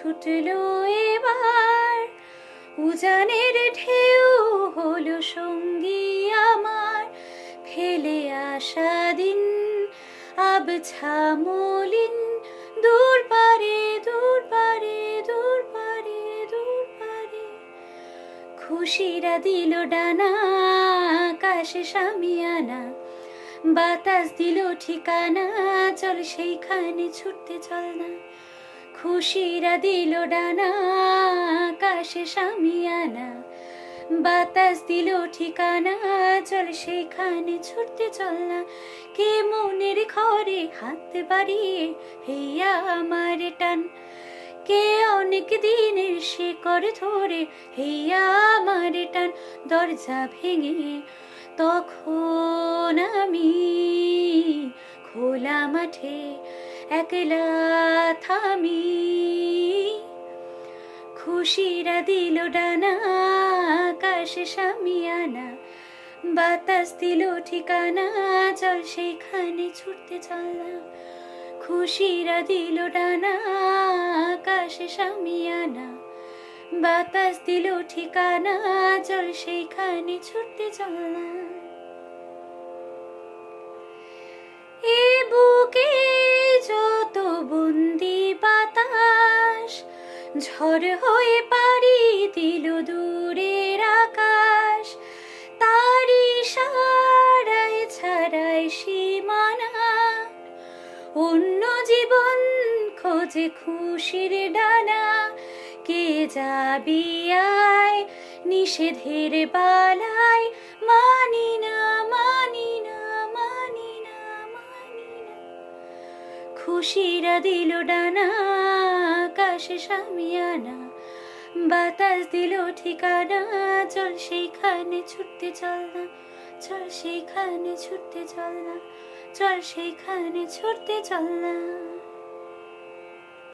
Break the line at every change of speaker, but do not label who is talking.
ছুটলো এবার, উজানের ঢেউ হলো সঙ্গী আমার, ফেলে আসা দিন আবছা মলিন, দূর পারে দূর পারে দূর পারে দূর পারে। খুশিরা দিল ডানা, আকাশে শামিয়ানা, বাতাস দিল ঠিকানা, চল সেইখানে ছুটতে চল না। খুশিরা দিল ডানা, আকাশে শামিয়ানা, বাতাস দিল ঠিকানা, চল সেইখানে ছুটতে চল না। কে মনের ঘরে হাত বাড়িয়ে হেইয়া আমার টান, কে অনেক দিনের শিকড় ধরে হেইয়া আমার টান। দরজা ভেঙে তখন আমি খোলা মাঠে একলা থামি। খুশিরা দিল ডানা, আকাশে শামিয়ানা, বাতাস দিল ঠিকানা, চল সেইখানে ছুটতে চল না। খুশিরা দিল ডানা, আকাশে শামিয়ানা, বাতাস দিল ঠিকানা, চল সেইখানে ছুটতে চল না। এ বুকে যত বন্দি বাতাস, ঝড় হয়ে পাড়ি দিল দূরের আকাশ, তারি সারায় ছাড়ায় সীমানা, অন্য জীবন খোঁজে খুশির ডানা। কে যাবি আয় নিষেধের বালায়, মানি না মানি না মানি না মানি না। খুশিরা দিল ডানা, আকাশে শামিয়ানা, বাতাস দিল ঠিকানা, চল সেইখানে ছুটতে চল না। চল সেইখানে ছুটতে চল না, চল সেইখানে ছুটতে চল না।